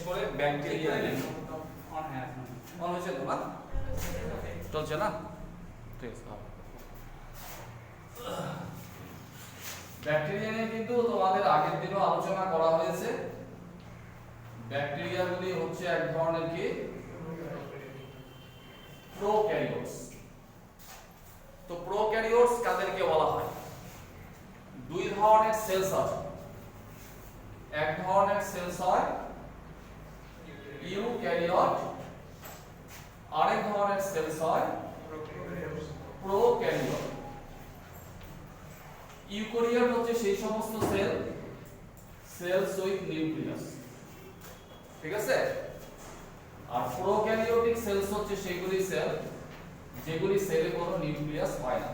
করে ব্যাকটেরিয়া নিয়ে অন হয়েছে তো না চলছে না ঠিক আছে ব্যাকটেরিয়া নিয়ে কিন্তু তোমাদের আগের দিনও আলোচনা করা হয়েছে ব্যাকটেরিয়াগুলি হচ্ছে এক ধরনের কি প্রোক্যারিওটস তো প্রোক্যারিওটস কাদেরকে বলা হয় দুই ধরনের সেলস আছে এক ধরনের সেলস হয় ইউক্যারিওট আরেক ধরনের সেলস হয় প্রোক্যারিওট ইউক্যারিওট হচ্ছে সেই সমস্ত সেলস উইথ নিউক্লিয়াস ঠিক আছে আর প্রোক্যারিওটিক সেলস হচ্ছে সেগুলি সেল যেগুলি সেলে কোনো নিউক্লিয়াস হয় না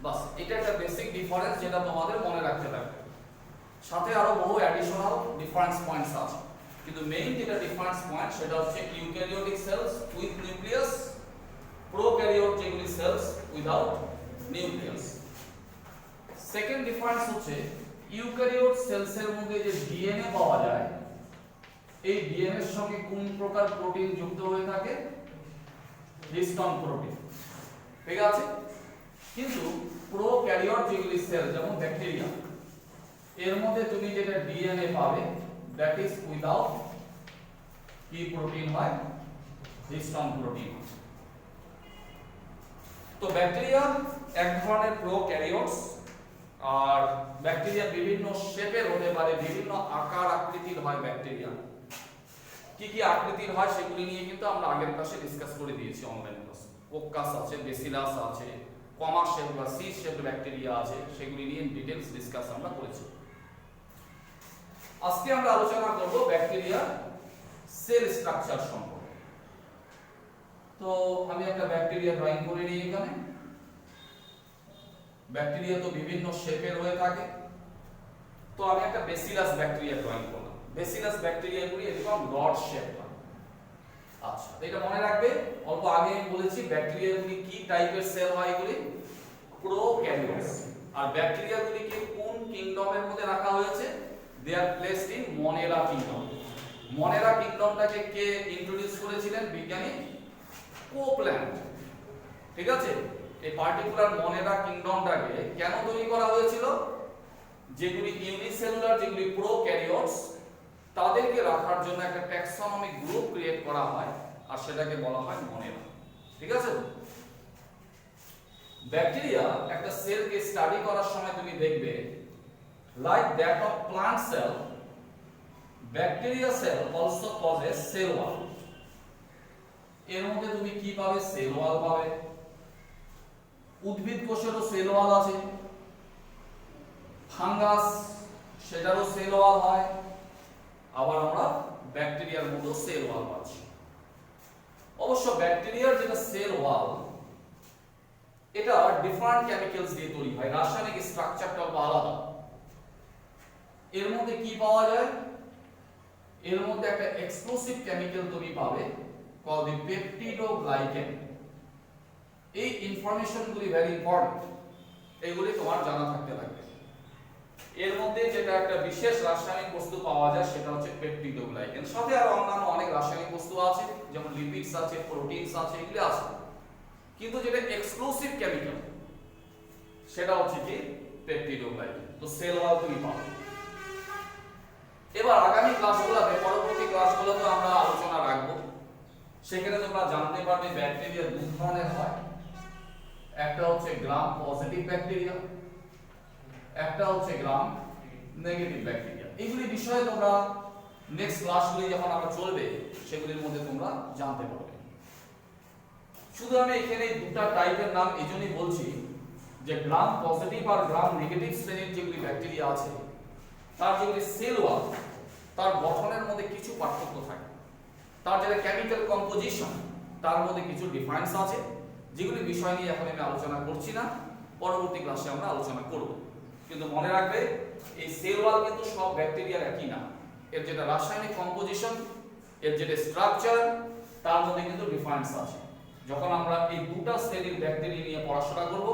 বাস এটা একটা বেসিক ডিফারেন্স যেটা তোমাদের মনে রাখতে লাগবে সাথে আরো বহু অ্যাডিশনাল ডিফারেন্স পয়েন্টস আছে কিন্তু মেইন যেটা ডিফারেন্স পয়েন্ট সেটা হচ্ছে eukaryotic cells with nucleus prokaryote যেগুলি cells without nucleus second difference হচ্ছে ইউক্যারিওট সেলসের মধ্যে যে ডিএনএ পাওয়া যায় এই ডিএনএ এর সঙ্গে কোন প্রকার প্রোটিন যুক্ত হয়ে থাকে হিস্টোন প্রোটিন ঠিক আছে কিন্তু প্রোক্যারিওট যেগুলি সেল যেমন ব্যাকটেরিয়া এর মধ্যে তুমি যেটা ডিএনএ পাবে দ্যাট ইজ উইদাউট কি প্রোটিন হয় হিস্টোন প্রোটিন তো ব্যাকটেরিয়া এক ধরনের প্রোক্যারিওটস আর ব্যাকটেরিয়া বিভিন্ন শেপের হতে পারে বিভিন্ন আকার আকৃতির হয় ব্যাকটেরিয়া কি কি আকৃতির হয় সেগুলি নিয়ে কিন্তু আমরা আগের ক্লাসে ডিসকাস করে দিয়েছি অনলাইন ক্লাসে ওকাস আছে বেসিলাস আছে কমা শেপ বা সি শেপ ব্যাকটেরিয়া আছে সেগুলি নিয়ে ডিটেইলস ডিসকাস আমরা করেছি আজকে আমরা আলোচনা করব ব্যাকটেরিয়া সেল স্ট্রাকচার সম্পর্কে তো আমি একটা ব্যাকটেরিয়া ড্রয়িং করে নিই এখানে ব্যাকটেরিয়া তো বিভিন্ন শেপের হয়ে থাকে তো আমি একটা বেসিলাস ব্যাকটেরিয়া ড্রয়িং করলাম বেসিলাস ব্যাকটেরিয়াগুলি এরকম রড শেপ হয় আচ্ছা এটা মনে রাখবে অল্প আগে আমি বলেছি ব্যাকটেরিয়াগুলি কি টাইপের সেল হয় এগুলি প্রোক্যারিওটস আর ব্যাকটেরিয়াগুলিকে কোন কিংডমের মধ্যে রাখা হয়েছে they are placed in Monera kingdom Monera কিংডমটাকে কে ইন্ট্রোডিউস করেছিলেন বিজ্ঞানী কোপল্যান্ড ঠিক আছে এই পার্টিকুলার মনেরা কিংডমটাকে কেন তৈরি করা হয়েছিল যেগুলি ইউনিসেলুলার যেগুলি প্রোক্যারিওটস তাদেরকে রাখার জন্য একটা ট্যাক্সোনমিক গ্রুপ ক্রিয়েট করা হয় আর সেটাকে বলা হয় মনেরা ঠিক আছে ব্যাকটেরিয়া একটা সেলকে স্টাডি করার সময় তুমি দেখবে like that of plant cell bacteria cell also possess cell wall এর মধ্যে তুমি কি পাবে সেল ওয়াল পাবে উদ্ভিদ কোষেরও সেল ওয়াল আছে ফাঙ্গাস সেটারও সেল ওয়াল হয় আবার আমরা ব্যাকটেরিয়ার মধ্যে সেল ওয়াল পাচ্ছি অবশ্য ব্যাকটেরিয়ার যেটা সেল ওয়াল এটা ডিফারেন্ট কেমিক্যালস দিয়ে তৈরি হয় রাসায়নিক স্ট্রাকচারটা আলাদা এর মধ্যে কি পাওয়া যায় এর মধ্যে একটা এক্সপ্লোসিভ কেমিক্যাল তুমি পাবে কল দি পেপটিডোগ্লাইকেন এই ইনফরমেশনগুলি ভেরি ইম্পর্টেন্ট এগুলি তোমার জানা থাকতে লাগবে এর মধ্যে যেটা একটা বিশেষ রাসায়নিক বস্তু পাওয়া যায় সেটা হচ্ছে পেপটিডোগ্লাইকেন সাথে আরো অন্যান্য অনেক রাসায়নিক বস্তু আছে যেমন লিপিডস আছে প্রোটিনস আছে এগুলি আছে কিন্তু যেটা এক্সক্লুসিভ কেমিক্যাল সেটা হচ্ছে কি পেপটিডোগ্লাইকেন তো সেল ওয়াল তুমি পাবে এবার আগামী ক্লাসগুলোতে পরবর্তী ক্লাসগুলোতে আমরা আলোচনা রাখবো সেখানে তোমরা জানতে পারবে ব্যাকটেরিয়া দুই ধরনের হয় একটা হচ্ছে গ্রাম পজিটিভ ব্যাকটেরিয়া একটা হচ্ছে গ্রাম নেগেটিভ ব্যাকটেরিয়া এইগুলি বিষয়ে তোমরা নেক্সট ক্লাসগুলি যখন আমরা চলবে সেগুলির মধ্যে তোমরা জানতে পারবে শুধু আমি এখানে দুটো টাইপের নাম এজন্যই বলছি যে গ্রাম পজিটিভ আর গ্রাম নেগেটিভ শ্রেণীর যেগুলি ব্যাকটেরিয়া আছে তার যেগুলি সেল ওয়াল তার গঠনের মধ্যে কিছু পার্থক্য থাকে তার যেটা কেমিক্যাল কম্পোজিশন তার মধ্যে কিছু ডিফারেন্স আছে যেগুলি বিষয় নিয়ে এখন আমি আলোচনা করছি না পরবর্তী ক্লাসে আমরা আলোচনা করব কিন্তু মনে রাখবে এই সেল ওয়াল কিন্তু সব ব্যাকটেরিয়ার একই না এর যেটা রাসায়নিক কম্পোজিশন এর যেটা স্ট্রাকচার তার মধ্যে কিন্তু ডিফারেন্স আছে যখন আমরা এই দুটো শ্রেণীর ব্যাকটেরিয়া নিয়ে পড়াশোনা করব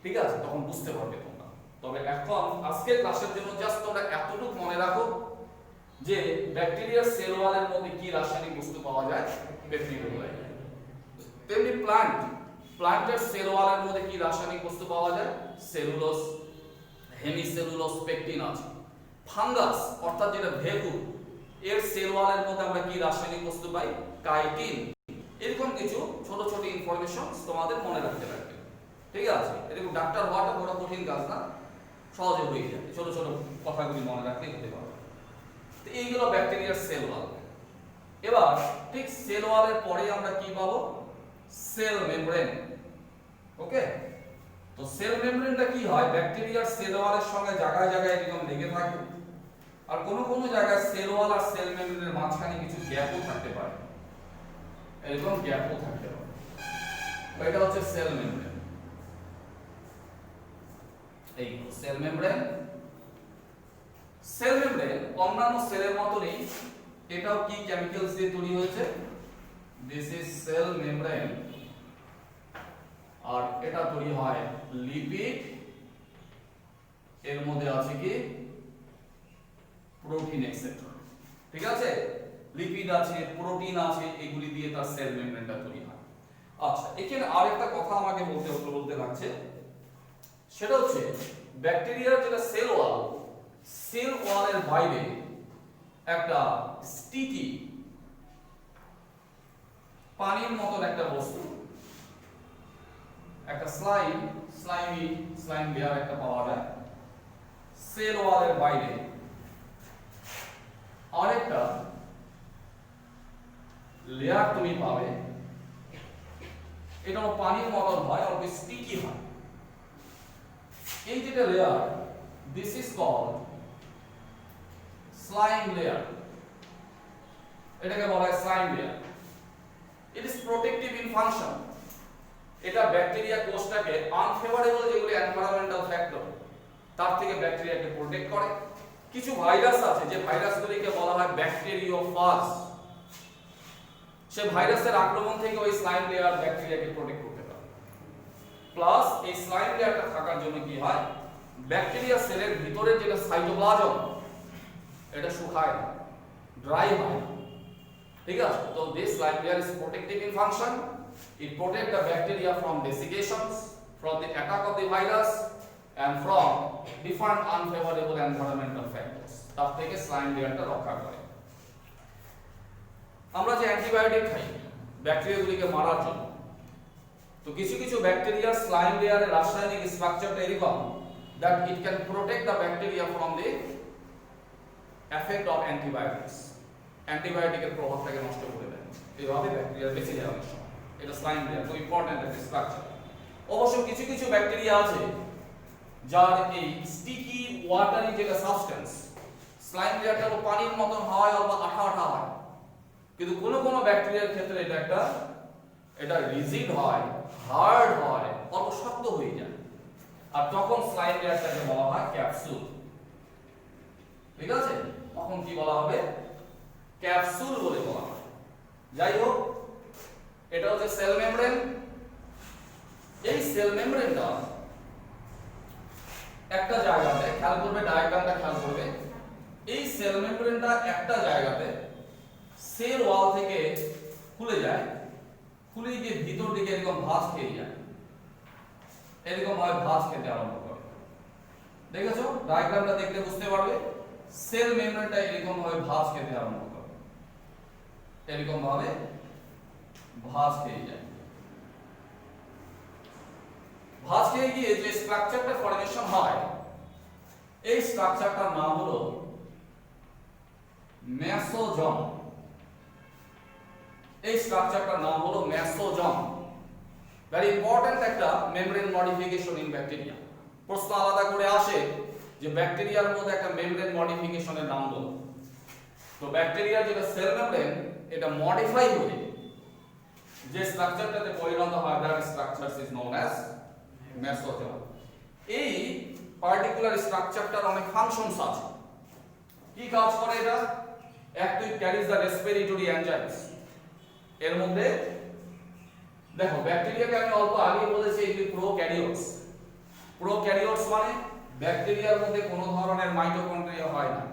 ঠিক আছে তখন বুঝতে পারবে তোমরা তবে এখন আজকের ক্লাসের জন্য জাস্ট তোমরা এতটুকু মনে রাখো যে ব্যাকটেরিয়ার সেল ওয়ালের মধ্যে কি রাসায়নিক বস্তু পাওয়া যায়, পেপটিডোগ্লাইকান। তেমনি প্লান্টের সেল ওয়ালের মধ্যে কি রাসায়নিক বস্তু পাওয়া যায়, সেলুলোজ, হেমিসেলুলোজ, পেকটিন আছে। ফাঙ্গাস অর্থাৎ যেটা ভেগুর, এর সেল ওয়ালের মধ্যে আমরা কি রাসায়নিক বস্তু পাই, কাইটিন। এরকম কিছু ছোট ছোট ইনফরমেশন তোমাদের মনে রাখতে লাগবে, ঠিক আছে? এরকম ডাক্তার হওয়াটা বড় কঠিন কাজ না, সহজে হয়ে যায়, ছোট ছোট কথাগুলি মনে রাখলে হতে পারে। তো এইগুলো ব্যাকটেরিয়ার সেল ওয়াল। এবার ঠিক সেল ওয়ালের পরে আমরা কি পাবো, সেল মেমব্রেন। ওকে, তো সেল মেমব্রেনটা কি হয়, ব্যাকটেরিয়ার সেল ওয়ালের সঙ্গে জায়গায় জায়গায় এরকম লেগে থাকে, আর কোন কোন জায়গায় সেল ওয়াল আর সেল মেমব্রেনের মাঝখানে কিছু গ্যাপও থাকতে পারে, এরকম গ্যাপও থাকতে পারে। এটা হচ্ছে সেল মেমব্রেন। এই সেল মেমব্রেন। সেল মেমব্রেন অন্যান্য সেলের মতই এটাও কি কেমিক্যালস দিয়ে তৈরি হয়েছে, দিস ইজ সেল মেমব্রেন। আর এটা তৈরি হয় লিপিড, এর মধ্যে আছে কি প্রোটিন এক্সেট্রা, ঠিক আছে? লিপিড আছে, প্রোটিন আছে, এগুলি দিয়ে তার সেল মেমব্রেনটা তৈরি হয়। আচ্ছা, এখানে আরেকটা কথা আমাকে বলতে লাগছে, সেটা হচ্ছে ব্যাকটেরিয়ার যেটা সেল ওয়াল, সেল ওয়ালের বাইরে একটা স্টিকি পানির মতন একটা বস্তু, একটা স্লাইম লেয়ার একটা পাওয়া যায়। সেল ওয়ালের বাইরে আরেকটা লেয়ার তুমি পাবে, এটা পানির মতন হয়, অল্প স্টিকি হয়। এই যেটা layer, this is called slime layer, এটাকে বলা হয় slime layer. It is protective in function. এটা ব্যাকটেরিয়া কোষটাকে আনফেভারেবল যেগুলি এনভায়রনমেন্টাল ফ্যাক্টর, তার থেকে ব্যাকটেরিয়াকে প্রোটেক্ট করে। কিছু ভাইরাস আছে, যে ভাইরাসগুলিকে বলা হয় ব্যাকটেরিওফাজ, সে ভাইরাসের আক্রমণ থেকে ওই স্লাইম লেয়ার ব্যাকটেরিয়াকে প্রোটেক্ট করতে পারে। প্লাস এই স্লাইম লেয়ারটা থাকার জন্য কি হয়, ব্যাকটেরিয়া সেলের ভিতরে যেটা সাইটোপ্লাজম, এটা শুকায় না, ড্রাই হয়, ঠিক আছে? তো this slime layer is protective in function. It protects the bacteria from desiccations, from the attack of the virus, and from different unfavorable environmental factors. তার থেকে স্লাইম লেয়ারটা রক্ষা করে। আমরা যে অ্যান্টিবায়োটিক খাই ব্যাকটেরিয়াগুলিকে মারার জন্য, তো কিছু কিছু ব্যাকটেরিয়ার স্লাইম লেয়ারের রাসায়নিক স্ট্রাকচারটা এরকম that it can protect the bacteria from the effect of antibiotics. অ্যান্টিবায়োটিকের প্রভাবটাকে নষ্ট করে দেয়, এইভাবে ব্যাকটেরিয়া বেঁচে যায় অনেক সময়। এটা স্লাইম লেয়ার, খুব ইম্পর্টেন্ট একটা স্ট্রাকচার। অবশ্য কিছু কিছু ব্যাকটেরিয়া আছে যার এই স্টিকি ওয়াটারি যেটা সাবস্টেন্স, স্লাইম লেয়ারটা পানির মতন হয়, অল্প আঠা আঠা হয়, কিন্তু কোনো কোনো ব্যাকটেরিয়ার ক্ষেত্রে এটা রিজিড হয়, হার্ড হয়, অল্প শক্ত হয়ে যায়, আর তখন স্লাইম লেয়ারটাকে বলা হয় ক্যাপসুল, ঠিক আছে? তখন কি বলা হবে, ক্যাপসুল বলে বলা হয়। যাই হোক, এটা হচ্ছে সেল মেমব্রেন। এই সেল মেমব্রেনটা একটা জায়গাতে, খেয়াল করবে ডায়াগ্রামটা খেয়াল করবে, এই সেল মেমব্রেনটা একটা জায়গাতে সেল ওয়াল থেকে খুলে যায়, খুলে গিয়ে ভিতর দিকে এরকম ভাঁজ খেয়ে যায়, এরকম ভাবে ভাঁজ খেতে আরম্ভ করে। দেখেছো ডায়াগ্রামটা দেখলে বুঝতে পারবে, সেল মেমব্রেনটা এরকম ভাবে ভাঁজ খেতে আরম্ভ করে, এরকম ভাবে ভাঁজ খেয়ে যায়। ভাঁজ খেয়ে গিয়ে যে স্ট্রাকচারটা ফর্মেশন হয়, এই স্ট্রাকচারটার নাম হলো মেসোজোম। এই স্ট্রাকচারটার নাম হলো মেসোজোম। ভেরি ইম্পর্টেন্ট একটা মেমব্রেন মডিফিকেশন ইন ব্যাকটেরিয়া। প্রশ্ন আলাদা করে আসে যে ব্যাকটেরিয়ার মধ্যে একটা মেমব্রেন মডিফিকেশনের নাম বলো। তো ব্যাকটেরিয়ার যেটা সেল মেমব্রেন, এটা মডিফাই হয়ে যে স্ট্রাকচারটাতে পরিণত হয়, that structure is known as mesosome. এই পার্টিকুলার স্ট্রাকচারটার অনেক ফাংশনস আছে। কি কাজ করে এটা? Active carries the respiratory enzymes. এর মধ্যে দেখো, ব্যাকটেরিয়াকে আমি অল্প আগে বলেছি এগুলি প্রোক্যারিওটস। প্রোক্যারিওটস মানে ব্যাকটেরিয়ার মধ্যে কোনো ধরনের মাইটোকন্ড্রিয়া হয় না,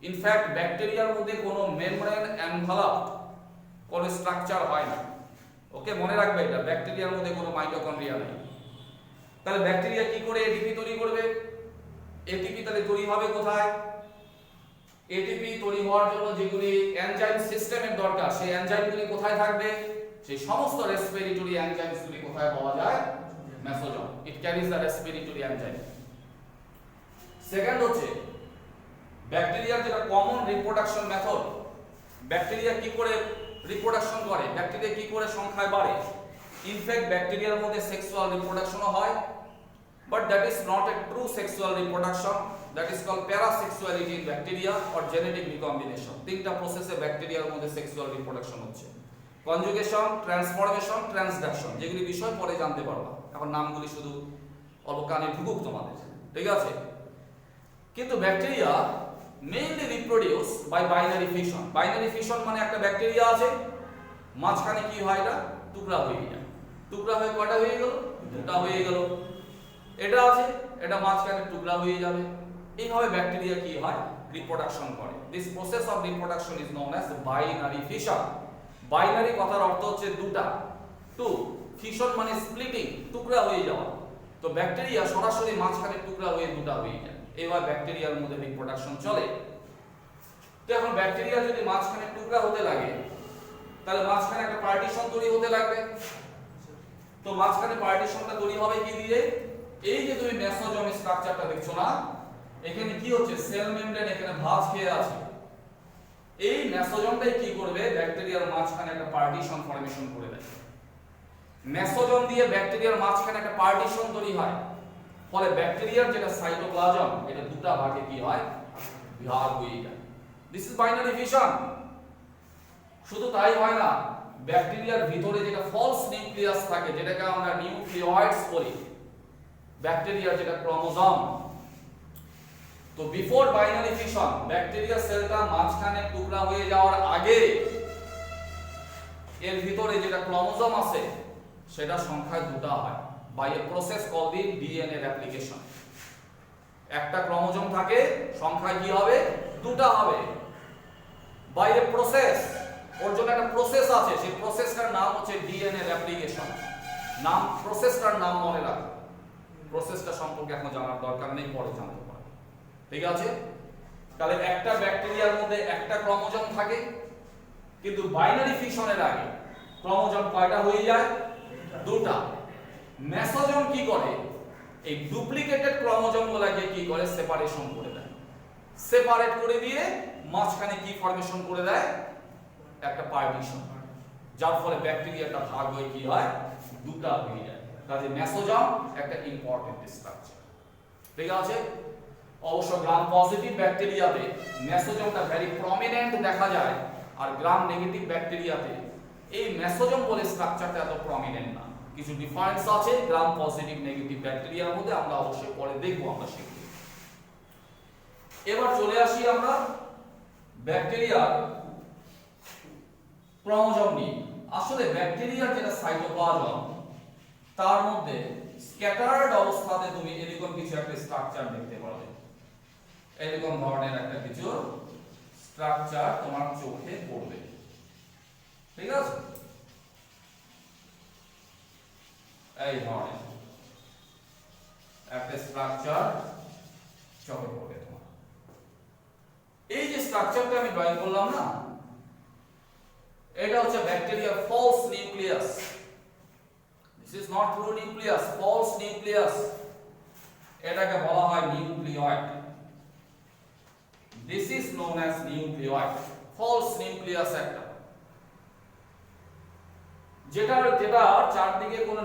ইনফ্যাক্ট ব্যাকটেরিয়ার মধ্যে কোনো মেমব্রেন এনভেলপ কোনো স্ট্রাকচার হয় না। ওকে, মনে রাখবে এটা, ব্যাকটেরিয়ার মধ্যে কোনো মাইটোকন্ড্রিয়া নেই। তাহলে ব্যাকটেরিয়া কি করে এটিপি তৈরি করবে? এটিপি তাহলে তৈরি হবে কোথায়? এটিপি তৈরি হওয়ার জন্য যেগুলি এনজাইম সিস্টেমের দরকার, সেই এনজাইমগুলি কোথায় থাকবে? সেই সমস্ত রেসপিরেটরি এনজাইমসগুলি কোথায় পাওয়া যায়? Mesosome. It carries the respiratory enzyme. Second হচ্ছে ব্যাকটেরিয়ার যেটা কমন রিপ্রোডাকশন মেথড, ব্যাকটেরিয়া কি করে রিপ্রোডাকশন করে, ব্যাকটেরিয়া কি করে সংখ্যায় বাড়ে। ইনফ্যাক্ট ব্যাকটেরিয়ার মধ্যে সেক্সুয়াল রিপ্রোডাকশনও হয়, but that is not a true sexual reproduction, that is called parasexuality in bacteria or genetic recombination. তিনটা প্রসেসে ব্যাকটেরিয়ার মধ্যে সেক্সুয়াল রিপ্রোডাকশন হচ্ছে: কনজুগেশন, ট্রান্সফরমেশন, ট্রান্সডাকশন, যেগুলি বিষয় পরে জানতে পারবা, এখন নামগুলি শুধু অল্প কানে ঢুকুক তোমাদের, ঠিক আছে? কিন্তু bacteria mainly reproduce by binary fission. Binary fission মানে একটা ব্যাকটেরিয়া আছে, মাঝখানে কি হয়, এটা টুকরা হয়ে যায়। টুকরা হয়ে কয়টা হয়ে গেল? দুটা হয়ে গেল। এটা আছে, এটা মাঝখানে টুকরা হয়ে যাবে। এইভাবে ব্যাকটেরিয়া কি হয়? রিপ্রোডাকশন করে। This process of reproduction is known as binary fission. Binary কথার অর্থ হচ্ছে দুটা, টু। ফিশন মানে স্প্লিটিং, টুকরা হয়ে যাওয়া। তো ব্যাকটেরিয়া সরাসরি মাঝখানে টুকরা হয়ে দুটা হয়ে যায়। এইভাবে ব্যাকটেরিয়ার মধ্যে রিপ্রোডাকশন চলে। তো এখন ব্যাকটেরিয়া যদি মাঝখানে টুকরা হতে লাগে, তাহলে মাঝখানে একটা পার্টিশন তৈরি হতে লাগবে। তো মাঝখানে পার্টিশনটা তৈরি হবে কি দিয়ে? এই যে তুমি মেসোজোম স্ট্রাকচারটা দেখছো না, এখানে কি হচ্ছে? সেল মেমব্রেন এখানে ভাঁজ খেয়ে আছে। এই মেসোজোমটাই কি করবে? ব্যাকটেরিয়ার মাঝখানে একটা পার্টিশন ফর্মেশন করে দেয়। মেসোজোম দিয়ে ব্যাকটেরিয়ার মাঝখানে একটা পার্টিশন তৈরি হয়, ফলে ব্যাকটেরিয়ার যেটা সাইটোপ্লাজম, এটা দুটা ভাগে কি হয়? ভাগ হয়ে যায়। This is binary fission. শুধু তাই হয় না, ব্যাকটেরিয়ার ভিতরে যেটা ফলস নিউক্লিয়াস থাকে, যেটাকে আমরা নিউক্লিওয়েডস বলি, ব্যাকটেরিয়ার যেটা ক্রোমোজোম। তো বিফোর বাইনারি ফিশন, ব্যাকটেরিয়া সেলটা মাঝখানে টুকরা হয়ে যাওয়ার আগে এর ভিতরে যেটা ক্রোমোজোম আছে, সেটা সংখ্যায় দুটা হয় by a process called the DNA replication. একটা ক্রোমোজোম থাকে, সংখ্যায় কি হবে? দুটা হবে। বাই এ প্রসেস, ওর জন্য একটা প্রসেস আছে, সেই প্রসেসটার নাম হচ্ছে ডিএনএ রেপ্লিকেশন। নাম, প্রসেসটার নাম মনে রাখো। প্রসেসটা সম্পর্কে এখন জানার দরকার নেই, পরে জানতে পারবে, ঠিক আছে? তাহলে একটা ব্যাকটেরিয়ার মধ্যে একটা ক্রোমোজোম থাকে, কিন্তু বাইনারি ফিশনের আগে ক্রোমোজোম কয়টা হয়ে যায়? দুটা। মেসোজোম কি করে? এই ডুপ্লিকেটেড ক্রোমোজোমগুলোকে কি করে? সেপারেশন করে দেয়। সেপারেট করে দিয়ে মাঝখানে কি ফর্মেশন করে দেয়? একটা পার্টিশন, যার ফলে ব্যাকটেরিয়াটা ভাগ হয়ে কি হয়? দুটা হয়ে যায়। কাজে মেসোজোম একটা ইম্পর্টেন্ট স্ট্রাকচার, ঠিক আছে? অবশ্য গ্রাম পজিটিভ ব্যাকটেরিয়াতে মেসোজোমটা ভেরি প্রমিনেন্ট দেখা যায়, আর গ্রাম নেগেটিভ ব্যাকটেরিয়াতে এই মেসোজোম বলে স্ট্রাকচারটা এত প্রমিনেন্ট না। কিছু ডিফারেন্স আছে গ্রাম পজিটিভ নেগেটিভ ব্যাকটেরিয়ার মধ্যে, আমরা অবশ্যই পরে দেখব, আমরা শিখব। এবার চলে আসি আমরা ব্যাকটেরিয়ার ক্রোমোজোম নিয়ে। আসলে ব্যাকটেরিয়ার যেটা সাইটোপ্লাজম, তার মধ্যে স্ক্যাটার্ড অবস্থাতে তুমি এরকম কিছু একটা স্ট্রাকচার দেখতে পাবে। এরকম ধরনের একটা কিছু স্ট্রাকচার তোমার চোখে পড়বে, ঠিক আছে? এই ধরনের একটা স্ট্রাকচার চোখে পড়বে তোমার। এই যে স্ট্রাকচারটা আমি ড্রয়িং করলাম না, এটা হচ্ছে ব্যাকটেরিয়ার false nucleus. This is not true nucleus, false nucleus. এটাকে বলা হয় nucleoid. This is known as nucleoid, false nucleus একটা, যেটা চারদিকে কোনো